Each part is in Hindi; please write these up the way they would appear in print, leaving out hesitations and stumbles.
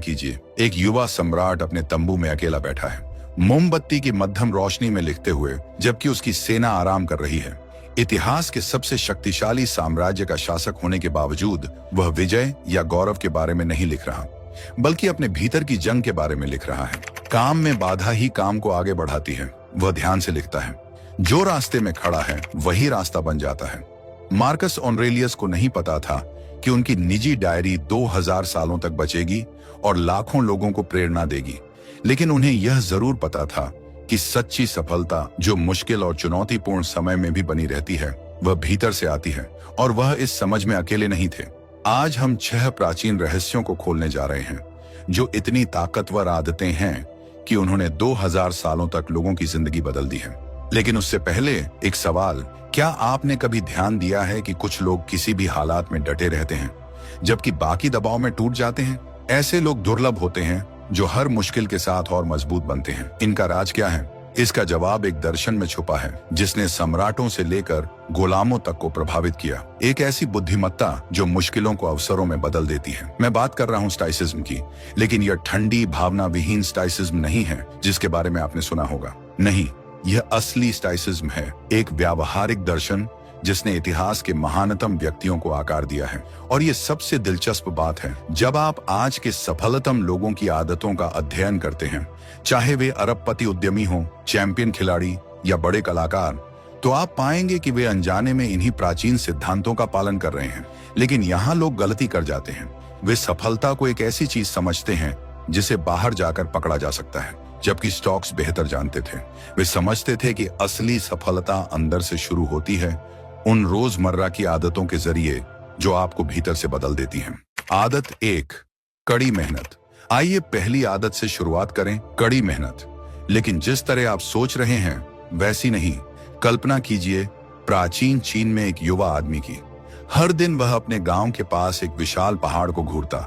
कीजिए, एक युवा सम्राट अपने तंबू में अकेला बैठा है, मोमबत्ती की मध्यम रोशनी में लिखते हुए, जबकि उसकी सेना आराम कर रही है। इतिहास के सबसे शक्तिशाली साम्राज्य का शासक होने के बावजूद वह विजय या गौरव के बारे में नहीं लिख रहा, बल्कि अपने भीतर की जंग के बारे में लिख रहा है। काम में बाधा ही काम को आगे बढ़ाती है, वह ध्यान से लिखता है। जो रास्ते में खड़ा है वही रास्ता बन जाता है। मार्कस ऑरेलियस को नहीं पता था कि उनकी निजी डायरी 2000 सालों तक बचेगी और लाखों लोगों को प्रेरणा देगी, लेकिन उन्हें यह जरूर पता था कि सच्ची सफलता, जो मुश्किल और चुनौतीपूर्ण समय में भी बनी रहती है, वह भीतर से आती है, और वह इस समझ में अकेले नहीं थे। आज हम 6 प्राचीन रहस्यों को खोलने जा रहे हैं, जो इतनी ताकतवर आदतें हैं कि उन्होंने 2000 सालों तक लोगों की जिंदगी बदल दी है। लेकिन उससे पहले एक सवाल, क्या आपने कभी ध्यान दिया है कि कुछ लोग किसी भी हालात में डटे रहते हैं, जबकि बाकी दबाव में टूट जाते हैं? ऐसे लोग दुर्लभ होते हैं, जो हर मुश्किल के साथ और मजबूत बनते हैं। इनका राज क्या है? इसका जवाब एक दर्शन में छुपा है, जिसने सम्राटों से लेकर गुलामों तक को प्रभावित किया। एक ऐसी बुद्धिमत्ता जो मुश्किलों को अवसरों में बदल देती है। मैं बात कर रहा हूँ स्टोइसिज्म की, लेकिन यह ठंडी, भावना विहीन स्टोइसिज्म नहीं है जिसके बारे में आपने सुना होगा। नहीं, यह असली स्टोइसिज्म है, एक व्यावहारिक दर्शन जिसने इतिहास के महानतम व्यक्तियों को आकार दिया है। और ये सबसे दिलचस्प बात है, जब आप आज के सफलतम लोगों की आदतों का अध्ययन करते हैं, चाहे वे अरबपति उद्यमी हों, चैंपियन खिलाड़ी या बड़े कलाकार, तो आप पाएंगे कि वे अनजाने में इन्हीं प्राचीन सिद्धांतों का पालन कर रहे हैं। लेकिन यहाँ लोग गलती कर जाते हैं। वे सफलता को एक ऐसी चीज समझते हैं जिसे बाहर जाकर पकड़ा जा सकता है, जबकि स्टॉक्स बेहतर जानते थे। वे समझते थे कि असली सफलता अंदर से शुरू होती है, उन रोजमर्रा की आदतों के जरिए जो आपको भीतर से बदल देती हैं। आदत 1, कड़ी मेहनत। आइए पहली आदत से शुरुआत करें, कड़ी मेहनत। लेकिन जिस तरह आप सोच रहे हैं वैसी नहीं। कल्पना कीजिए प्राचीन चीन में एक युवा आदमी की। हर दिन वह अपने गांव के पास एक विशाल पहाड़ को घूरता।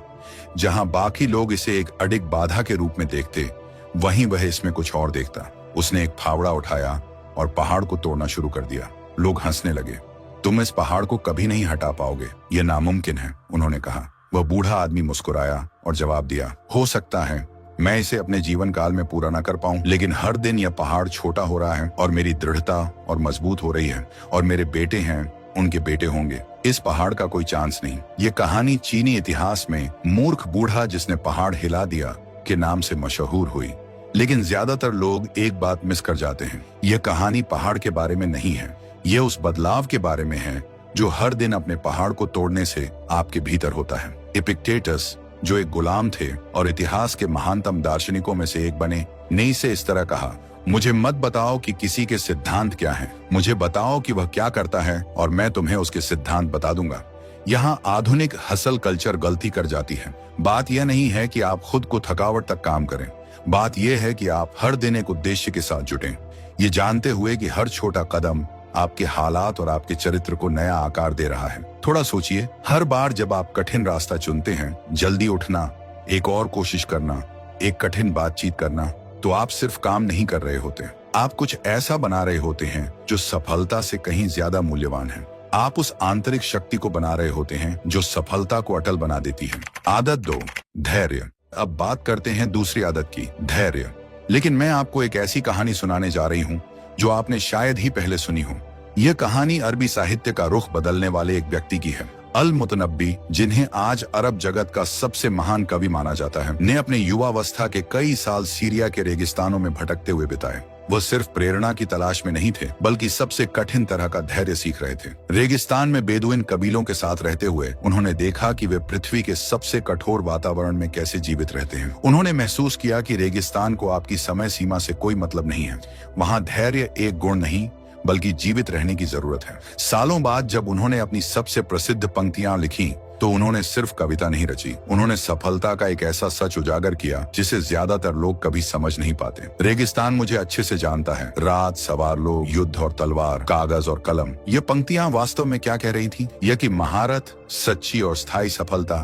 जहां बाकी लोग इसे एक अडिग बाधा के रूप में देखते, वहीं वह इसमें कुछ और देखता। उसने एक फावड़ा उठाया और पहाड़ को तोड़ना शुरू कर दिया। लोग हंसने लगे। तुम इस पहाड़ को कभी नहीं हटा पाओगे, यह नामुमकिन है, उन्होंने कहा। वह बूढ़ा आदमी मुस्कुराया और जवाब दिया, हो सकता है मैं इसे अपने जीवन काल में पूरा न कर पाऊं, लेकिन हर दिन यह पहाड़ छोटा हो रहा है और मेरी दृढ़ता और मजबूत हो रही है, और मेरे बेटे हैं, उनके बेटे होंगे। इस पहाड़ का कोई चांस नहीं। ये कहानी चीनी इतिहास में मूर्ख बूढ़ा जिसने पहाड़ हिला दिया के नाम से मशहूर हुई। लेकिन ज्यादातर लोग एक बात मिस कर जाते हैं। यह कहानी पहाड़ के बारे में नहीं है, यह उस बदलाव के बारे में है जो हर दिन अपने पहाड़ को तोड़ने से आपके भीतर होता है। एपिक्टेटस, जो एक गुलाम थे और इतिहास के महानतम दार्शनिकों में से एक बने, ने इसे इस तरह कहा, मुझे मत बताओ कि किसी के सिद्धांत क्या हैं, मुझे बताओ कि वह क्या करता है और मैं तुम्हें उसके सिद्धांत बता दूंगा। यहाँ आधुनिक हसल कल्चर गलती कर जाती है। बात यह नहीं है कि आप खुद को थकावट तक काम करें, बात यह है कि आप हर दिन एक उद्देश्य के साथ जुटें, ये जानते हुए कि हर छोटा कदम आपके हालात और आपके चरित्र को नया आकार दे रहा है। थोड़ा सोचिए, हर बार जब आप कठिन रास्ता चुनते हैं, जल्दी उठना, एक और कोशिश करना, एक कठिन बातचीत करना, तो आप सिर्फ काम नहीं कर रहे होते, आप कुछ ऐसा बना रहे होते हैं जो सफलता से कहीं ज्यादा मूल्यवान है। आप उस आंतरिक शक्ति को बना रहे होते हैं जो सफलता को अटल बना देती है। आदत 2, धैर्य। अब बात करते हैं दूसरी आदत की, धैर्य। लेकिन मैं आपको एक ऐसी कहानी सुनाने जा रही हूँ जो आपने शायद ही पहले सुनी हो। यह कहानी अरबी साहित्य का रुख बदलने वाले एक व्यक्ति की है। अल मुतनब्बी, जिन्हें आज अरब जगत का सबसे महान कवि माना जाता है, ने अपने युवावस्था के कई साल सीरिया के रेगिस्तानों में भटकते हुए बिताए। वह सिर्फ प्रेरणा की तलाश में नहीं थे, बल्कि सबसे कठिन तरह का धैर्य सीख रहे थे। रेगिस्तान में बेदुइन कबीलों के साथ रहते हुए उन्होंने देखा कि वे पृथ्वी के सबसे कठोर वातावरण में कैसे जीवित रहते हैं। उन्होंने महसूस किया कि रेगिस्तान को आपकी समय सीमा से कोई मतलब नहीं है। वहाँ धैर्य एक गुण नहीं, बल्कि जीवित रहने की जरूरत है। सालों बाद जब उन्होंने अपनी सबसे प्रसिद्ध पंक्तियां लिखी, तो उन्होंने सिर्फ कविता नहीं रची, उन्होंने सफलता का एक ऐसा सच उजागर किया जिसे ज्यादातर लोग कभी समझ नहीं पाते। रेगिस्तान मुझे अच्छे से जानता है, रात, सवार लोग, युद्ध और तलवार, कागज और कलम। ये पंक्तियां वास्तव में क्या कह रही थी? यह कि महारत, सच्ची और स्थायी सफलता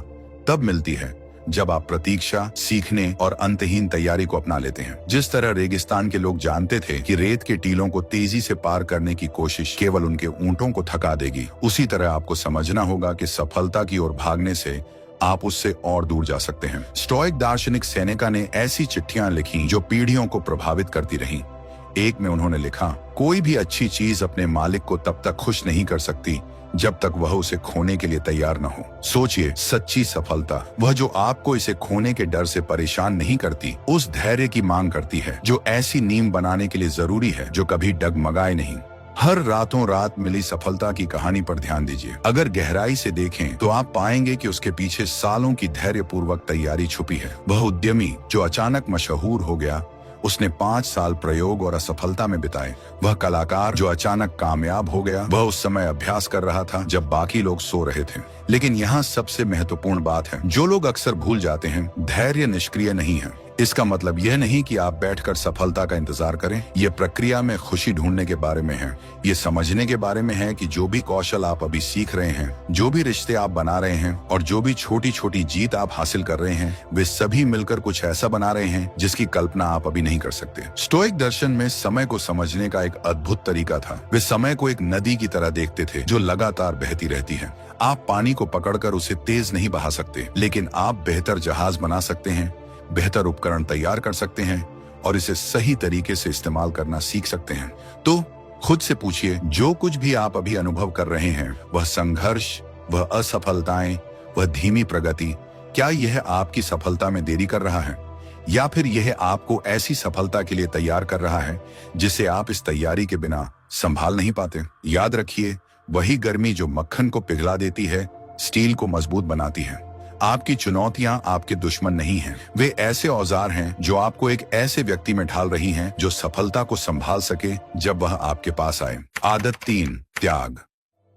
तब मिलती है जब आप प्रतीक्षा, सीखने और अंतहीन तैयारी को अपना लेते हैं। जिस तरह रेगिस्तान के लोग जानते थे कि रेत के टीलों को तेजी से पार करने की कोशिश केवल उनके ऊंटों को थका देगी, उसी तरह आपको समझना होगा कि सफलता की ओर भागने से आप उससे और दूर जा सकते हैं। स्टोइक दार्शनिक सेनेका ने ऐसी चिट्ठियां लिखी जो पीढ़ियों को प्रभावित करती रहीं। एक में उन्होंने लिखा, कोई भी अच्छी चीज अपने मालिक को तब तक खुश नहीं कर सकती जब तक वह उसे खोने के लिए तैयार न हो। सोचिए, सच्ची सफलता वह जो आपको इसे खोने के डर से परेशान नहीं करती, उस धैर्य की मांग करती है जो ऐसी नींव बनाने के लिए जरूरी है जो कभी डगमगाए नहीं। हर रातों रात मिली सफलता की कहानी पर ध्यान दीजिए। अगर गहराई से देखें तो आप पाएंगे कि उसके पीछे सालों की धैर्यपूर्वक तैयारी छुपी है। वह उद्यमी जो अचानक मशहूर हो गया, उसने 5 साल प्रयोग और असफलता में बिताए। वह कलाकार जो अचानक कामयाब हो गया, वह उस समय अभ्यास कर रहा था जब बाकी लोग सो रहे थे। लेकिन यहाँ सबसे महत्वपूर्ण बात है जो लोग अक्सर भूल जाते हैं, धैर्य निष्क्रिय नहीं है। इसका मतलब यह नहीं कि आप बैठकर सफलता का इंतजार करें। यह प्रक्रिया में खुशी ढूंढने के बारे में है। ये समझने के बारे में है कि जो भी कौशल आप अभी सीख रहे हैं, जो भी रिश्ते आप बना रहे हैं और जो भी छोटी छोटी जीत आप हासिल कर रहे हैं, वे सभी मिलकर कुछ ऐसा बना रहे हैं जिसकी कल्पना आप अभी नहीं कर सकते। स्टोइक दर्शन में समय को समझने का एक अद्भुत तरीका था। वे समय को एक नदी की तरह देखते थे जो लगातार बहती रहती है। आप पानी को पकड़कर उसे तेज नहीं बहा सकते, लेकिन आप बेहतर जहाज बना सकते हैं, बेहतर उपकरण तैयार कर सकते हैं और इसे सही तरीके से इस्तेमाल करना सीख सकते हैं। तो खुद से पूछिए, जो कुछ भी आप अभी अनुभव कर रहे हैं, वह संघर्ष, वह असफलताएं, वह धीमी प्रगति, क्या यह आपकी सफलता में देरी कर रहा है या फिर यह आपको ऐसी सफलता के लिए तैयार कर रहा है जिसे आप इस तैयारी के बिना संभाल नहीं पाते? याद रखिए, वही गर्मी जो मक्खन को पिघला देती है, स्टील को मजबूत बनाती है। आपकी चुनौतियां आपके दुश्मन नहीं हैं, वे ऐसे औजार हैं जो आपको एक ऐसे व्यक्ति में ढाल रही हैं जो सफलता को संभाल सके जब वह आपके पास आए। आदत 3, त्याग।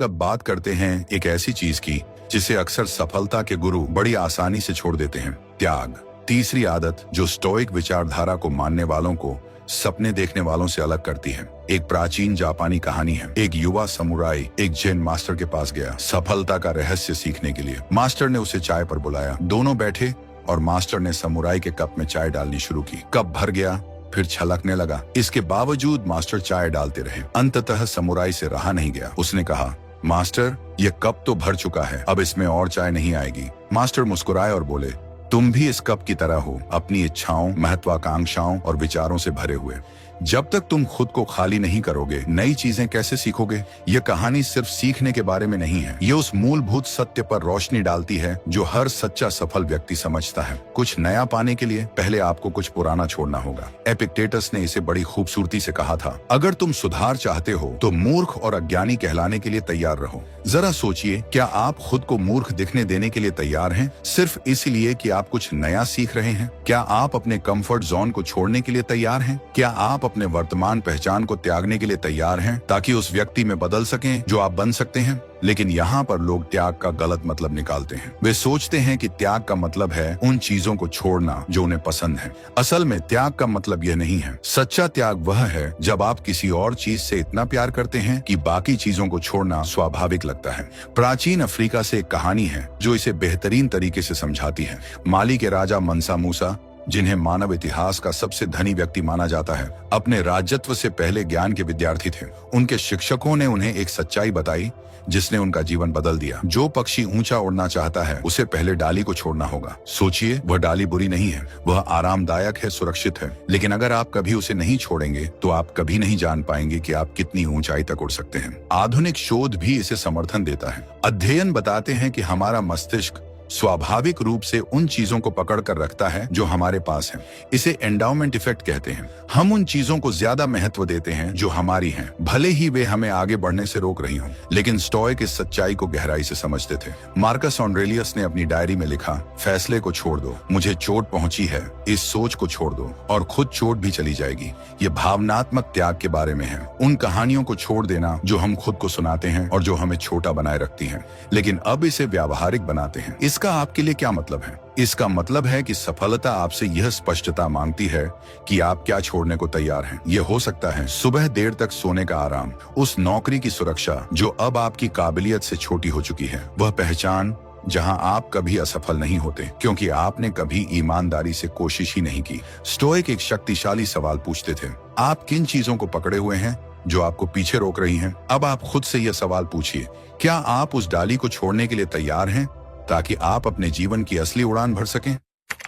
अब बात करते हैं एक ऐसी चीज की जिसे अक्सर सफलता के गुरु बड़ी आसानी से छोड़ देते हैं, त्याग। तीसरी आदत जो स्टोइक विचारधारा को मानने वालों को सपने देखने वालों से अलग करती है। एक प्राचीन जापानी कहानी है। एक युवा समुराई एक जैन मास्टर के पास गया सफलता का रहस्य सीखने के लिए। मास्टर ने उसे चाय पर बुलाया। दोनों बैठे और मास्टर ने समुराई के कप में चाय डालनी शुरू की। कप भर गया, फिर छलकने लगा। इसके बावजूद मास्टर चाय डालते रहे। अंततः समुराई से रहा नहीं गया। उसने कहा, मास्टर, यह कप तो भर चुका है, अब इसमें और चाय नहीं आएगी। मास्टर मुस्कुराए और बोले, तुम भी इस कप की तरह हो, अपनी इच्छाओं, महत्वाकांक्षाओं और विचारों से भरे हुए। जब तक तुम खुद को खाली नहीं करोगे, नई चीजें कैसे सीखोगे? यह कहानी सिर्फ सीखने के बारे में नहीं है, ये उस मूलभूत सत्य पर रोशनी डालती है जो हर सच्चा सफल व्यक्ति समझता है। कुछ नया पाने के लिए पहले आपको कुछ पुराना छोड़ना होगा। एपिक्टेटस ने इसे बड़ी खूबसूरती से कहा था, अगर तुम सुधार चाहते हो तो मूर्ख और अज्ञानी कहलाने के लिए तैयार रहो। जरा सोचिए, क्या आप खुद को मूर्ख दिखने देने के लिए तैयार हैं, सिर्फ इसलिए कि आप कुछ नया सीख रहे हैं? क्या आप अपने कंफर्ट जोन को छोड़ने के लिए तैयार हैं? क्या आप अपने वर्तमान पहचान को त्यागने के लिए तैयार हैं ताकि उस व्यक्ति में बदल सकें जो आप बन सकते हैं? लेकिन यहाँ पर लोग त्याग का गलत मतलब निकालते हैं। वे सोचते हैं कि त्याग का मतलब है उन चीजों को छोड़ना जो उन्हें पसंद है। असल में त्याग का मतलब यह नहीं है। सच्चा त्याग वह है जब आप किसी और चीज से इतना प्यार करते हैं कि बाकी चीजों को छोड़ना स्वाभाविक लगता है। प्राचीन अफ्रीका से एक कहानी है जो इसे बेहतरीन तरीके से समझाती है। माली के राजा मनसा मूसा, जिन्हें मानव इतिहास का सबसे धनी व्यक्ति माना जाता है, अपने राजत्व से पहले ज्ञान के विद्यार्थी थे। उनके शिक्षकों ने उन्हें एक सच्चाई बताई जिसने उनका जीवन बदल दिया। जो पक्षी ऊंचा उड़ना चाहता है, उसे पहले डाली को छोड़ना होगा। सोचिए, वह डाली बुरी नहीं है, वह आरामदायक है, सुरक्षित है। लेकिन अगर आप कभी उसे नहीं छोड़ेंगे तो आप कभी नहीं जान पाएंगे कि आप कितनी ऊंचाई तक उड़ सकते हैं। आधुनिक शोध भी इसे समर्थन देता है। अध्ययन बताते हैं कि हमारा मस्तिष्क स्वाभाविक रूप से उन चीजों को पकड़ कर रखता है जो हमारे पास है। इसे एंडाउमेंट इफेक्ट कहते हैं। हम उन चीजों को ज्यादा महत्व देते हैं जो हमारी हैं, भले ही वे हमें आगे बढ़ने से रोक रही हों। लेकिन स्टोइक इस सच्चाई को गहराई से समझते थे। मार्कस ऑरेलियस ने अपनी डायरी में लिखा, फैसले को छोड़ दो, मुझे चोट पहुंची है, इस सोच को छोड़ दो और खुद चोट भी चली जाएगी। ये भावनात्मक त्याग के बारे में है। उन कहानियों को छोड़ देना जो हम खुद को सुनाते हैं और जो हमें छोटा बनाए रखती हैं। लेकिन अब इसे व्यावहारिक बनाते हैं। इसका आपके लिए क्या मतलब है? इसका मतलब है कि सफलता आपसे यह स्पष्टता मांगती है कि आप क्या छोड़ने को तैयार हैं। यह हो सकता है सुबह देर तक सोने का आराम, उस नौकरी की सुरक्षा जो अब आपकी काबिलियत से छोटी हो चुकी है, वह पहचान जहां आप कभी असफल नहीं होते क्योंकि आपने कभी ईमानदारी से कोशिश ही नहीं की। स्टोइक एक शक्तिशाली सवाल पूछते थे, आप किन चीजों को पकड़े हुए हैं जो आपको पीछे रोक रही हैं? अब आप खुद से यह सवाल पूछिए, क्या आप उस डाली को छोड़ने के लिए तैयार हैं ताकि आप अपने जीवन की असली उड़ान भर सकें।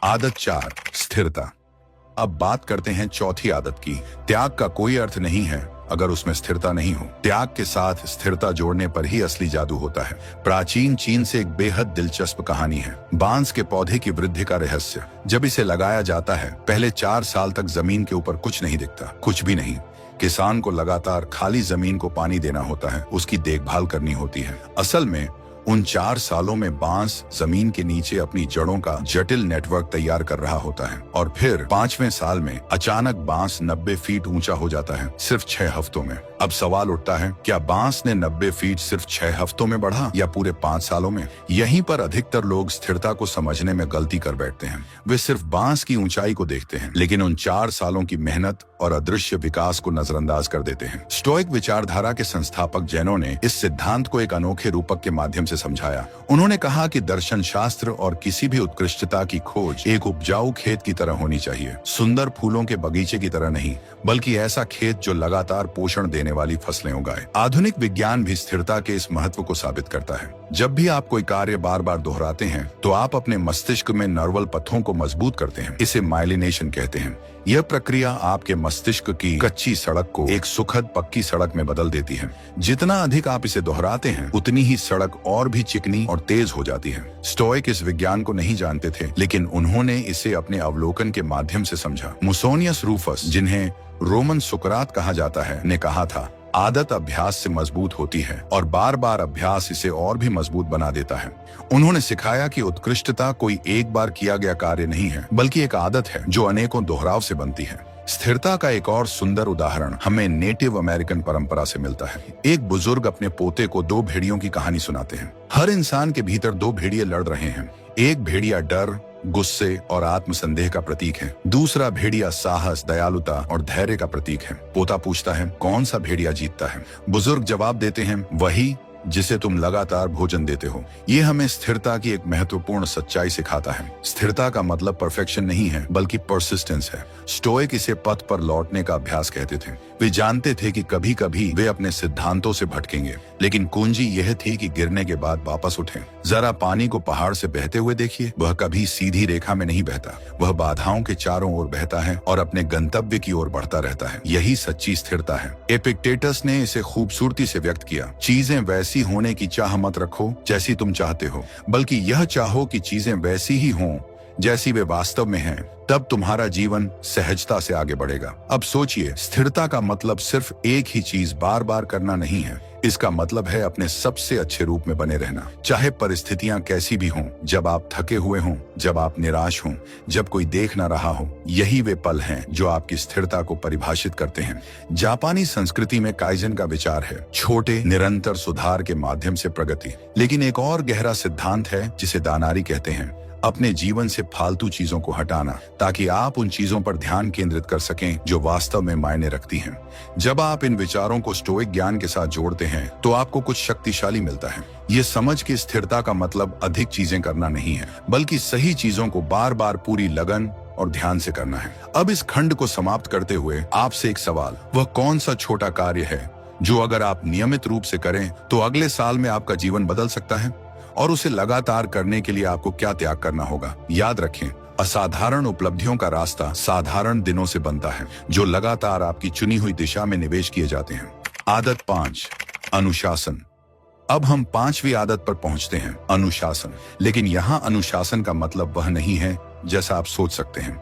आदत 4, स्थिरता। अब बात करते हैं चौथी आदत की। त्याग का कोई अर्थ नहीं है अगर उसमें स्थिरता नहीं हो। त्याग के साथ स्थिरता जोड़ने पर ही असली जादू होता है। प्राचीन चीन से एक बेहद दिलचस्प कहानी है, बांस के पौधे की वृद्धि का रहस्य। जब इसे लगाया जाता है, पहले 4 साल तक जमीन के ऊपर कुछ नहीं दिखता, कुछ भी नहीं। किसान को लगातार खाली जमीन को पानी देना होता है, उसकी देखभाल करनी होती है। असल में उन 4 सालों में बांस जमीन के नीचे अपनी जड़ों का जटिल नेटवर्क तैयार कर रहा होता है और फिर 5वें साल में अचानक बांस 90 फीट ऊंचा हो जाता है, सिर्फ 6 हफ्तों में। अब सवाल उठता है, क्या बांस ने 90 फीट सिर्फ 6 हफ्तों में बढ़ा या पूरे 5 सालों में? यहीं पर अधिकतर लोग स्थिरता को समझने में गलती कर बैठते हैं। वे सिर्फ बांस की ऊंचाई को देखते हैं, लेकिन उन 4 सालों की मेहनत और अदृश्य विकास को नजरअंदाज कर देते हैं। स्टोइक विचारधारा के संस्थापक जैनों ने इस सिद्धांत को एक अनोखे रूपक के माध्यम से समझाया। उन्होंने कहा कि दर्शन शास्त्र और किसी भी उत्कृष्टता की खोज एक उपजाऊ खेत की तरह होनी चाहिए, सुंदर फूलों के बगीचे की तरह नहीं, बल्कि ऐसा खेत जो लगातार पोषण देने वाली फसलें उगाए। आधुनिक विज्ञान भी स्थिरता के इस महत्व को साबित करता है। जब भी आप कोई कार्य बार बार दोहराते हैं तो आप अपने मस्तिष्क में नर्वल पथों को मजबूत करते हैं। इसे माइलिनेशन कहते हैं। यह प्रक्रिया आपके मस्तिष्क की कच्ची सड़क को एक सुखद पक्की सड़क में बदल देती है। जितना अधिक आप इसे दोहराते हैं, उतनी ही सड़क और भी चिकनी और तेज हो जाती है। स्टोइक इस विज्ञान को नहीं जानते थे, लेकिन उन्होंने इसे अपने अवलोकन के माध्यम से समझा। मुसोनियस रूफस, जिन्हें रोमन सुकरात कहा जाता है, ने कहा था, आदत अभ्यास से मजबूत होती है और बार बार अभ्यास इसे और भी मजबूत बना देता है। उन्होंने सिखाया कि उत्कृष्टता कोई एक बार किया गया कार्य नहीं है, बल्कि एक आदत है जो अनेकों दोहराव से बनती है। स्थिरता का एक और सुंदर उदाहरण हमें नेटिव अमेरिकन परंपरा से मिलता है। एक बुजुर्ग अपने पोते को 2 भेड़ियों की कहानी सुनाते हैं। हर इंसान के भीतर 2 भेड़िए लड़ रहे हैं। एक भेड़िया डर, गुस्से और आत्मसंदेह का प्रतीक है। दूसरा भेड़िया साहस, दयालुता और धैर्य का प्रतीक है। पोता पूछता है, कौन सा भेड़िया जीतता है? बुजुर्ग जवाब देते हैं, वही जिसे तुम लगातार भोजन देते हो। ये हमें स्थिरता की एक महत्वपूर्ण सच्चाई सिखाता है। स्थिरता का मतलब परफेक्शन नहीं है, बल्कि परसिस्टेंस है। स्टोइक इसे पथ पर लौटने का अभ्यास कहते थे। वे जानते थे कि कभी कभी वे अपने सिद्धांतों से भटकेंगे, लेकिन कुंजी यह थी कि गिरने के बाद वापस उठें। जरा पानी को पहाड़ से बहते हुए देखिए, वह कभी सीधी रेखा में नहीं बहता, वह बाधाओं के चारों ओर बहता है और अपने गंतव्य की ओर बढ़ता रहता है। यही सच्ची स्थिरता है। एपिक्टेटस ने इसे खूबसूरती से व्यक्त किया, चीजें वैसी होने की चाह मत रखो जैसी तुम चाहते हो, बल्कि यह चाहो कि चीजें वैसी ही हों जैसी वे वास्तव में हैं। तब तुम्हारा जीवन सहजता से आगे बढ़ेगा। अब सोचिए, स्थिरता का मतलब सिर्फ एक ही चीज बार बार करना नहीं है। इसका मतलब है अपने सबसे अच्छे रूप में बने रहना, चाहे परिस्थितियां कैसी भी हों। जब आप थके हुए हों, जब आप निराश हों, जब कोई देख ना रहा हो, यही वे पल हैं जो आपकी स्थिरता को परिभाषित करते हैं। जापानी संस्कृति में काइजन का विचार है, छोटे निरंतर सुधार के माध्यम से प्रगति। लेकिन एक और गहरा सिद्धांत है जिसे दानारी कहते हैं, अपने जीवन से फालतू चीजों को हटाना, ताकि आप उन चीजों पर ध्यान केंद्रित कर सकें जो वास्तव में मायने रखती हैं। जब आप इन विचारों को स्टोइक ज्ञान के साथ जोड़ते हैं तो आपको कुछ शक्तिशाली मिलता है। ये समझ कि स्थिरता का मतलब अधिक चीजें करना नहीं है, बल्कि सही चीजों को बार बार पूरी लगन और ध्यान से करना है। अब इस खंड को समाप्त करते हुए आपसे एक सवाल, वह कौन सा छोटा कार्य है जो अगर आप नियमित रूप से करें तो अगले साल में आपका जीवन बदल सकता है? और उसे लगातार करने के लिए आपको क्या त्याग करना होगा? याद रखें, असाधारण उपलब्धियों का रास्ता साधारण दिनों से बनता है, जो लगातार आपकी चुनी हुई दिशा में निवेश किए जाते हैं। आदत 5, अनुशासन। अब हम 5वीं आदत पर पहुंचते हैं, अनुशासन। लेकिन यहाँ अनुशासन का मतलब वह नहीं है जैसा आप सोच सकते हैं।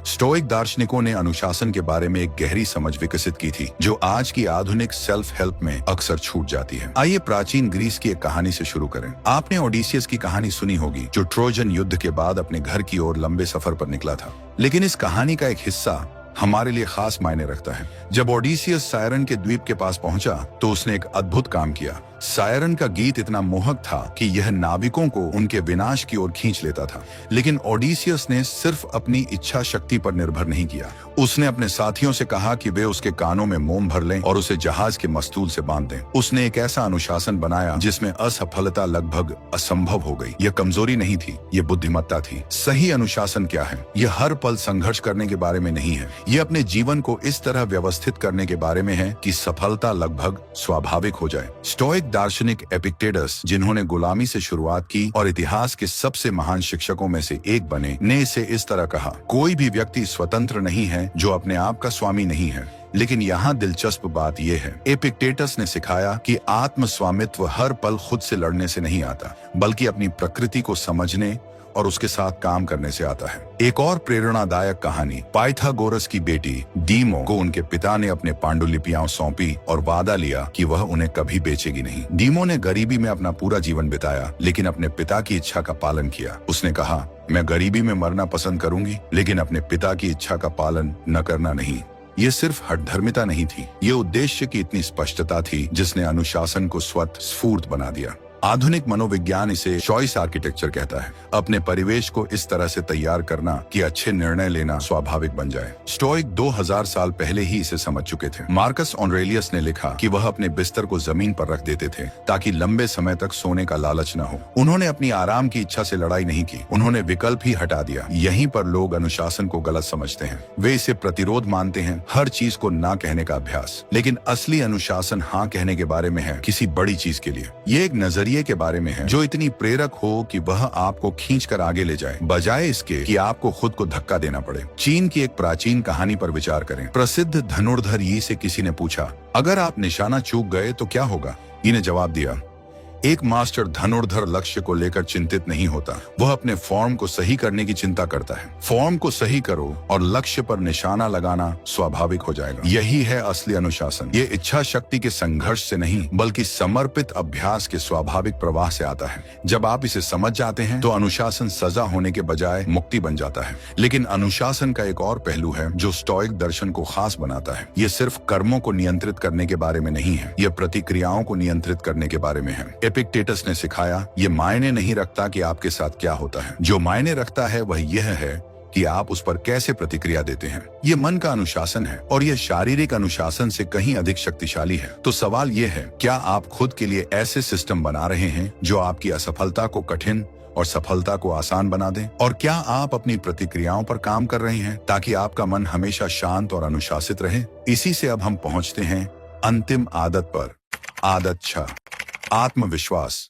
स्टोइक दार्शनिकों ने अनुशासन के बारे में एक गहरी समझ विकसित की थी, जो आज की आधुनिक सेल्फ हेल्प में अक्सर छूट जाती है। आइए प्राचीन ग्रीस की एक कहानी से शुरू करें। आपने ओडिसियस की कहानी सुनी होगी, जो ट्रोजन युद्ध के बाद अपने घर की ओर लंबे सफर पर निकला था। लेकिन इस कहानी का एक हिस्सा हमारे लिए खास मायने रखता है। जब ओडिसियस सायरन के द्वीप के पास पहुंचा तो उसने एक अद्भुत काम किया। सायरन का गीत इतना मोहक था कि यह नाविकों को उनके विनाश की ओर खींच लेता था। लेकिन ओडिसियस ने सिर्फ अपनी इच्छा शक्ति पर निर्भर नहीं किया। उसने अपने साथियों से कहा कि वे उसके कानों में मोम भर लें और उसे जहाज के मस्तूल से बांध दें। उसने एक ऐसा अनुशासन बनाया जिसमें असफलता लगभग असंभव हो गई। यह कमजोरी नहीं थी, यह बुद्धिमत्ता थी। सही अनुशासन क्या है? यह हर पल संघर्ष करने के बारे में नहीं है। यह अपने जीवन को इस तरह व्यवस्थित करने के बारे में है कि सफलता लगभग स्वाभाविक हो जाए। स्टोइक स्टोइक दार्शनिक एपिक्टेटस, जिन्होंने गुलामी से शुरुआत की और इतिहास के सबसे महान शिक्षकों में से एक बने, ने इसे इस तरह कहा, कोई भी व्यक्ति स्वतंत्र नहीं है जो अपने आप का स्वामी नहीं है। लेकिन यहाँ दिलचस्प बात यह है, एपिक्टेटस ने सिखाया कि आत्म स्वामित्व हर पल खुद से लड़ने से नहीं आता, बल्कि अपनी प्रकृति को समझने और उसके साथ काम करने से आता है। एक और प्रेरणादायक कहानी, पाइथागोरस की बेटी डीमो को उनके पिता ने अपने पांडुलिपियां सौंपी और वादा लिया कि वह उन्हें कभी बेचेगी नहीं। डीमो ने गरीबी में अपना पूरा जीवन बिताया, लेकिन अपने पिता की इच्छा का पालन किया। उसने कहा, मैं गरीबी में मरना पसंद करूंगी, लेकिन अपने पिता की इच्छा का पालन न करना नहीं। ये सिर्फ हठधर्मिता नहीं थी, ये उद्देश्य की इतनी स्पष्टता थी जिसने अनुशासन को स्वतः स्फूर्त बना दिया। आधुनिक मनोविज्ञान इसे चॉइस आर्किटेक्चर कहता है, अपने परिवेश को इस तरह से तैयार करना कि अच्छे निर्णय लेना स्वाभाविक बन जाए। स्टोइक 2000 साल पहले ही इसे समझ चुके थे। मार्कस ऑरेलियस ने लिखा कि वह अपने बिस्तर को जमीन पर रख देते थे ताकि लंबे समय तक सोने का लालच न हो। उन्होंने अपनी आराम की इच्छा से लड़ाई नहीं की, उन्होंने विकल्प ही हटा दिया। यहीं पर लोग अनुशासन को गलत समझते हैं। वे इसे प्रतिरोध मानते हैं, हर चीज को ना कहने का अभ्यास। लेकिन असली अनुशासन हाँ कहने के बारे में है, किसी बड़ी चीज के लिए। ये एक नजरिए के बारे में है जो इतनी प्रेरक हो कि वह आपको खींचकर आगे ले जाए, बजाय इसके कि आपको खुद को धक्का देना पड़े। चीन की एक प्राचीन कहानी पर विचार करें। प्रसिद्ध धनुर्धर यी से किसी ने पूछा, अगर आप निशाना चूक गए तो क्या होगा? यी ने जवाब दिया, एक मास्टर धनुर्धर लक्ष्य को लेकर चिंतित नहीं होता, वह अपने फॉर्म को सही करने की चिंता करता है। फॉर्म को सही करो और लक्ष्य पर निशाना लगाना स्वाभाविक हो जाएगा। यही है असली अनुशासन। ये इच्छा शक्ति के संघर्ष से नहीं, बल्कि समर्पित अभ्यास के स्वाभाविक प्रवाह से आता है। जब आप इसे समझ जाते हैं तो अनुशासन सजा होने के बजाय मुक्ति बन जाता है। लेकिन अनुशासन का एक और पहलू है जो स्टोइक दर्शन को खास बनाता है। ये सिर्फ कर्मों को नियंत्रित करने के बारे में नहीं है, यह प्रतिक्रियाओं को नियंत्रित करने के बारे में है। एपिक्टेटस ने सिखाया, ये मायने नहीं रखता कि आपके साथ क्या होता है, जो मायने रखता है वह यह है कि आप उस पर कैसे प्रतिक्रिया देते हैं। ये मन का अनुशासन है और यह शारीरिक अनुशासन से कहीं अधिक शक्तिशाली है। तो सवाल यह है, क्या आप खुद के लिए ऐसे सिस्टम बना रहे हैं जो आपकी असफलता को कठिन और सफलता को आसान बना दें? और क्या आप अपनी प्रतिक्रियाओं पर काम कर रहे हैं ताकि आपका मन हमेशा शांत और अनुशासित रहे? इसी से अब हम पहुंचते हैं अंतिम आदत पर। आदत 6, आत्मविश्वास।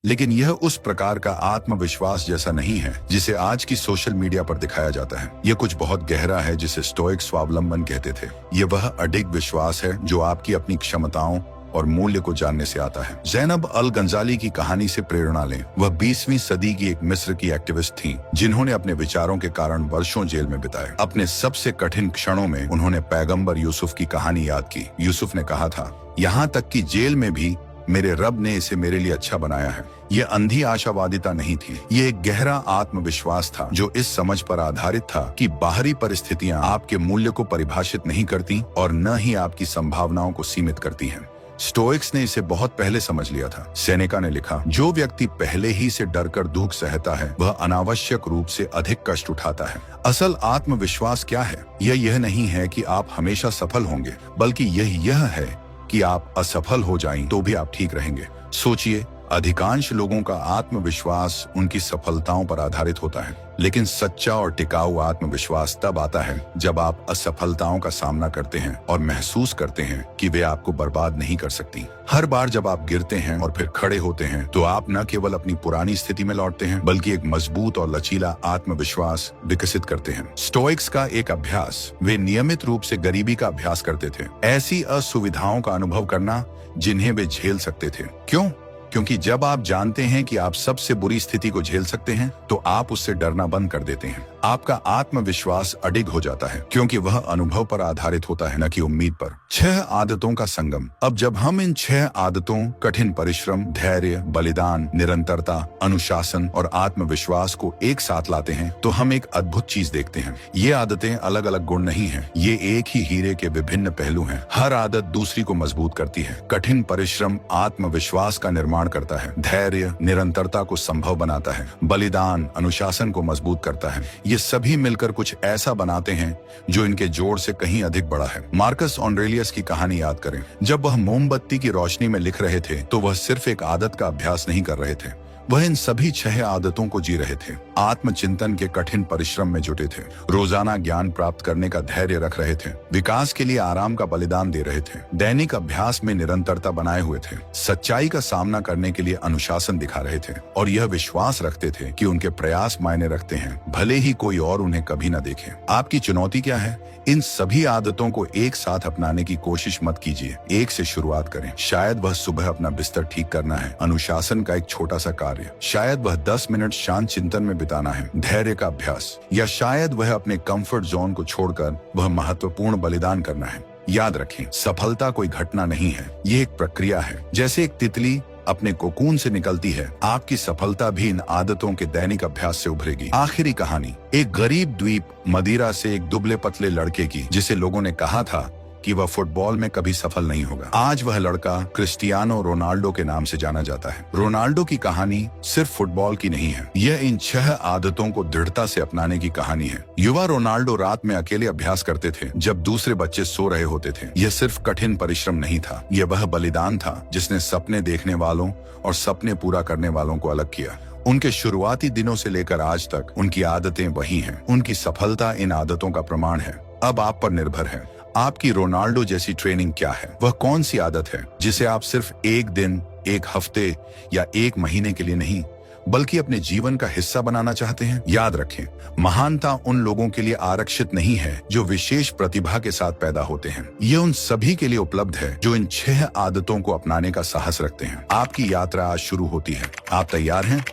लेकिन यह उस प्रकार का आत्मविश्वास जैसा नहीं है जिसे आज की सोशल मीडिया पर दिखाया जाता है। यह कुछ बहुत गहरा है, जिसे स्टोइक स्वावलंबन कहते थे। यह वह अडिग विश्वास है जो आपकी अपनी क्षमताओं और मूल्य को जानने से आता है। ज़ैनब अल गंजाली की कहानी से प्रेरणा लें। वह 20वीं सदी की एक मिस्र की एक्टिविस्ट थीं, जिन्होंने अपने विचारों के कारण वर्षों जेल में बिताए। अपने सबसे कठिन क्षणों में उन्होंने पैगंबर यूसुफ की कहानी याद की। यूसुफ ने कहा था, यहाँ तक कि जेल में भी मेरे रब ने इसे मेरे लिए अच्छा बनाया है। ये अंधी आशावादिता नहीं थी, ये एक गहरा आत्मविश्वास था जो इस समझ पर आधारित था कि बाहरी परिस्थितियां आपके मूल्य को परिभाषित नहीं करती और न ही आपकी संभावनाओं को सीमित करती हैं। स्टोइक्स ने इसे बहुत पहले समझ लिया था। सेनेका ने लिखा, जो व्यक्ति पहले ही से डरकर दुख सहता है वह अनावश्यक रूप से अधिक कष्ट उठाता है। असल आत्मविश्वास क्या है? यह नहीं है कि आप हमेशा सफल होंगे, बल्कि यह है कि आप असफल हो जाएं तो भी आप ठीक रहेंगे। सोचिए, अधिकांश लोगों का आत्मविश्वास उनकी सफलताओं पर आधारित होता है, लेकिन सच्चा और टिकाऊ आत्मविश्वास तब आता है जब आप असफलताओं का सामना करते हैं और महसूस करते हैं कि वे आपको बर्बाद नहीं कर सकती। हर बार जब आप गिरते हैं और फिर खड़े होते हैं तो आप न केवल अपनी पुरानी स्थिति में लौटते हैं, बल्कि एक मजबूत और लचीला आत्मविश्वास विकसित करते हैं। स्टोइक्स का एक अभ्यास, वे नियमित रूप से गरीबी का अभ्यास करते थे, ऐसी असुविधाओं का अनुभव करना जिन्हें वे झेल सकते थे। क्यों? क्योंकि जब आप जानते हैं कि आप सबसे बुरी स्थिति को झेल सकते हैं तो आप उससे डरना बंद कर देते हैं। आपका आत्मविश्वास अडिग हो जाता है क्योंकि वह अनुभव पर आधारित होता है, न कि उम्मीद पर। 6 आदतों का संगम। अब जब हम इन 6 आदतों, कठिन परिश्रम, धैर्य, बलिदान, निरंतरता, अनुशासन और आत्मविश्वास को एक साथ लाते हैं तो हम एक अद्भुत चीज देखते हैं। ये आदतें अलग अलग गुण नहीं है, ये एक ही हीरे के विभिन्न पहलू हैं। हर आदत दूसरी को मजबूत करती है। कठिन परिश्रम आत्मविश्वास का निर्माण करता है, धैर्य निरंतरता को संभव बनाता है, बलिदान अनुशासन को मजबूत करता है। ये सभी मिलकर कुछ ऐसा बनाते हैं जो इनके जोड़ से कहीं अधिक बड़ा है। मार्कस ऑरेलियस की कहानी याद करें। जब वह मोमबत्ती की रोशनी में लिख रहे थे तो वह सिर्फ एक आदत का अभ्यास नहीं कर रहे थे, वह इन सभी 6 आदतों को जी रहे थे। आत्मचिंतन के कठिन परिश्रम में जुटे थे, रोजाना ज्ञान प्राप्त करने का धैर्य रख रहे थे, विकास के लिए आराम का बलिदान दे रहे थे, दैनिक अभ्यास में निरंतरता बनाए हुए थे, सच्चाई का सामना करने के लिए अनुशासन दिखा रहे थे और यह विश्वास रखते थे कि उनके प्रयास मायने रखते हैं, भले ही कोई और उन्हें कभी न देखे। आपकी चुनौती क्या है? इन सभी आदतों को एक साथ अपनाने की कोशिश मत कीजिए। एक से शुरुआत करें। शायद वह सुबह अपना बिस्तर ठीक करना है, अनुशासन का एक छोटा सा कार्य। शायद वह 10 मिनट शांत चिंतन में बिताना है, धैर्य का अभ्यास। या शायद वह अपने कंफर्ट जोन को छोड़कर वह महत्वपूर्ण बलिदान करना है। याद रखें, सफलता कोई घटना नहीं है, ये एक प्रक्रिया है। जैसे एक तितली अपने कोकून से निकलती है, आपकी सफलता भी इन आदतों के दैनिक अभ्यास से उभरेगी। आखिरी कहानी, एक गरीब द्वीप मदिरा से एक दुबले पतले लड़के की, जिसे लोगों ने कहा था कि वह फुटबॉल में कभी सफल नहीं होगा। आज वह लड़का क्रिस्टियानो रोनाल्डो के नाम से जाना जाता है। रोनाल्डो की कहानी सिर्फ फुटबॉल की नहीं है, यह इन 6 आदतों को दृढ़ता से अपनाने की कहानी है। युवा रोनाल्डो रात में अकेले अभ्यास करते थे जब दूसरे बच्चे सो रहे होते थे। यह सिर्फ कठिन परिश्रम नहीं था, यह वह बलिदान था जिसने सपने देखने वालों और सपने पूरा करने वालों को अलग किया। उनके शुरुआती दिनों से लेकर आज तक उनकी आदतें वही हैं। उनकी सफलता इन आदतों का प्रमाण है। अब आप पर निर्भर है, आपकी रोनाल्डो जैसी ट्रेनिंग क्या है? वह कौन सी आदत है जिसे आप सिर्फ एक दिन, एक हफ्ते या एक महीने के लिए नहीं, बल्कि अपने जीवन का हिस्सा बनाना चाहते हैं? याद रखें, महानता उन लोगों के लिए आरक्षित नहीं है जो विशेष प्रतिभा के साथ पैदा होते हैं। ये उन सभी के लिए उपलब्ध है जो इन 6 आदतों को अपनाने का साहस रखते हैं। आपकी यात्रा आज शुरू होती है। आप तैयार हैं?